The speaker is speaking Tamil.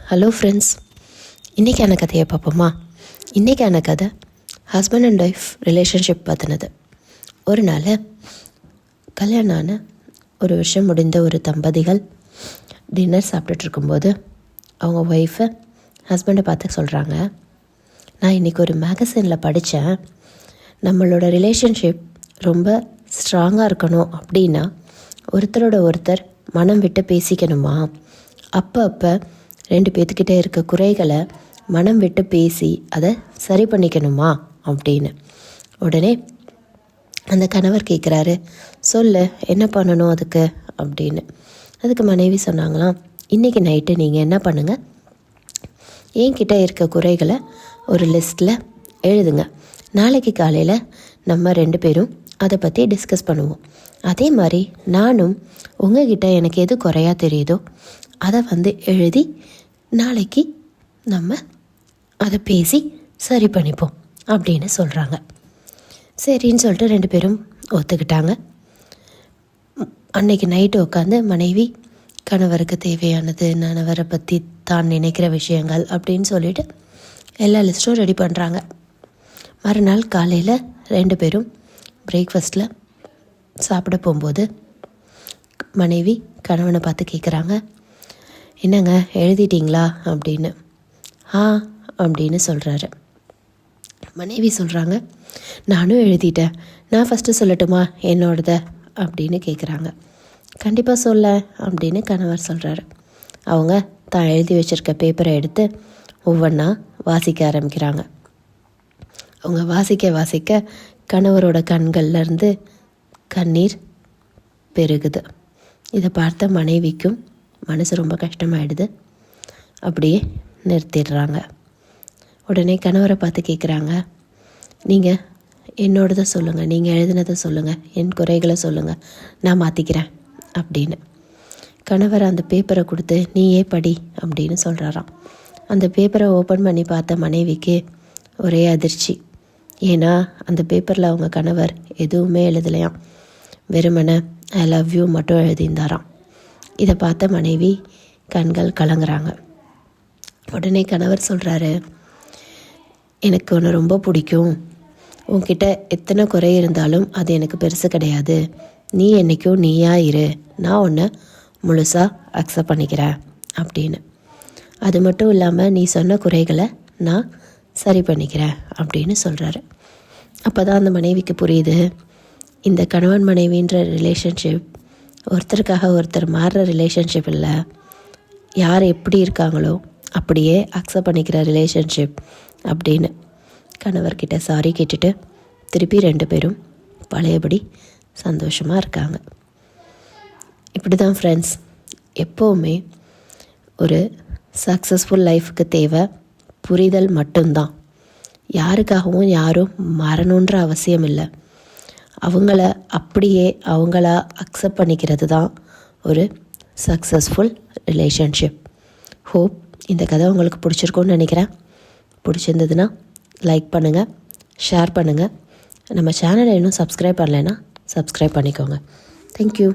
ஹலோ ஃப்ரெண்ட்ஸ், இன்றைக்கான கதையை பார்ப்போமா? இன்றைக்கான கதை ஹஸ்பண்ட் அண்ட் ஒய்ஃப் ரிலேஷன்ஷிப் பார்த்தினது. ஒரு நாள் கல்யாணம் ஆன ஒரு வருஷம் முடிந்த ஒரு தம்பதிகள் டின்னர் சாப்பிட்டுட்ருக்கும்போது அவங்க ஒய்ஃபை ஹஸ்பண்டை பார்த்து சொல்கிறாங்க, நான் இன்றைக்கி ஒரு மேகசினில் படித்தேன், நம்மளோட ரிலேஷன்ஷிப் ரொம்ப ஸ்ட்ராங்காக இருக்கணும் அப்படின்னா ஒருத்தரோட ஒருத்தர் மனம் விட்டு பேசிக்கணுமா, அப்போ ரெண்டு பேர்த்துக்கிட்டே இருக்க குறைகளை மனம் விட்டு பேசி அதை சரி பண்ணிக்கணுமா அப்படின்னு. உடனே அந்த கணவர் கேட்குறாரு, சொல்லு என்ன பண்ணணும் அதுக்கு அப்படின்னு. அதுக்கு மனைவி சொன்னாங்களாம், இன்றைக்கி நைட்டு நீங்கள் என்ன பண்ணுங்கள், என்கிட்ட இருக்க குறைகளை ஒரு லிஸ்ட்டில் எழுதுங்க, நாளைக்கு காலையில் நம்ம ரெண்டு பேரும் அதை பற்றி டிஸ்கஸ் பண்ணுவோம். அதே மாதிரி நானும் உங்ககிட்ட எனக்கு எது குறையா தெரியுதோ அதை எழுதி நாளைக்கு நம்ம அதை பேசி சரி பண்ணிப்போம் அப்படின்னு சொல்கிறாங்க. சரின்னு சொல்லிட்டு ரெண்டு பேரும் ஒத்துக்கிட்டாங்க. அன்னைக்கு நைட்டு உட்காந்து மனைவி கணவருக்கு தேவையானது, கணவரை பற்றி தான் நினைக்கிற விஷயங்கள் அப்படின்னு சொல்லிட்டு எல்லா லிஸ்ட்டும் ரெடி பண்ணுறாங்க. மறுநாள் காலையில் ரெண்டு பேரும் பிரேக்ஃபாஸ்ட்டில் சாப்பிட போகும்போது மனைவி கணவனை பார்த்து கேட்குறாங்க, என்னங்க எழுதிட்டிங்களா அப்படின்னு. அப்படின்னு சொல்கிறாரு. மனைவி சொல்கிறாங்க, நானும் எழுதிட்டேன், நான் ஃபஸ்ட்டு சொல்லட்டுமா என்னோடத அப்படின்னு கேட்குறாங்க. கண்டிப்பாக சொல்ல அப்படின்னு கணவர் சொல்கிறாரு. அவங்க தான் எழுதி வச்சுருக்க பேப்பரை எடுத்து ஒவ்வொன்றா வாசிக்க ஆரம்பிக்கிறாங்க. அவங்க வாசிக்க கணவரோட கண்கள்லேருந்து கண்ணீர் பெருகுது. இதை பார்த்த மனைவிக்கும் மனசு ரொம்ப கஷ்டமாயிடுது. அப்படியே நிறுத்திடுறாங்க. உடனே கணவரை பார்த்து கேட்குறாங்க, நீங்கள் என்னோடதை சொல்லுங்கள், நீங்கள் எழுதினதை சொல்லுங்கள், என் குறைகளை சொல்லுங்கள், நான் மாற்றிக்கிறேன் அப்படின்னு. கணவர் அந்த பேப்பரை கொடுத்து நீயே படி அப்படின்னு சொல்கிறாராம். அந்த பேப்பரை ஓப்பன் பண்ணி பார்த்த மனைவிக்கு ஒரே அதிர்ச்சி. ஏன்னா அந்த பேப்பரில் அவங்க கணவர் எதுவுமே எழுதலையாம், வெறுமனை ஐ லவ் யூ மட்டும் எழுதியிருந்தாராம். இதை பார்த்த மனைவி கண்கள் கலங்குறாங்க. உடனே கணவர் சொல்கிறாரு, எனக்கு உன்னை ரொம்ப பிடிக்கும், உன்கிட்ட எத்தனை குறை இருந்தாலும் அது எனக்கு பெருசு கிடையாது, நீ என்றைக்கும் நீயா இரு, நான் உன்னை முழுசாக அக்செப்ட் பண்ணிக்கிறேன் அப்படின்னு. அது மட்டும் இல்லாமல் நீ சொன்ன குறைகளை நான் சரி பண்ணிக்கிறேன் அப்படின்னு சொல்கிறாரு. அப்போ தான் அந்த மனைவிக்கு புரியுது, இந்த கணவன் மனைவின்ற ரிலேஷன்ஷிப் ஒருத்தருக்காக ஒருத்தர் மாறுற ரிலேஷன்ஷிப் இல்லை, யார் எப்படி இருக்காங்களோ அப்படியே அக்செப்ட் பண்ணிக்கிற ரிலேஷன்ஷிப் அப்படின்னு. கணவர்கிட்ட சாரி கேட்டுட்டு திருப்பி ரெண்டு பேரும் பழையபடி சந்தோஷமாக இருக்காங்க. இப்படி தான் ஃப்ரெண்ட்ஸ், எப்போவுமே ஒரு சக்ஸஸ்ஃபுல் லைஃபுக்கு தேவை புரிதல் மட்டும்தான். யாருக்காகவும் யாரும் மாறணுன்ற அவசியம் இல்லை. அவங்கள அப்படியே அவங்களா அக்செப்ட் பண்ணிக்கிறது தான் ஒரு சக்ஸஸ்ஃபுல் ரிலேஷன்ஷிப். ஹோப் இந்த கதை உங்களுக்கு பிடிச்சிருக்குன்னு நினைக்கிறேன். பிடிச்சிருந்ததுன்னா லைக் பண்ணுங்கள், ஷேர் பண்ணுங்கள். நம்ம சேனலை இன்னும் சப்ஸ்கிரைப் பண்ணலைன்னா சப்ஸ்கிரைப் பண்ணிக்கோங்க. தேங்க்யூ.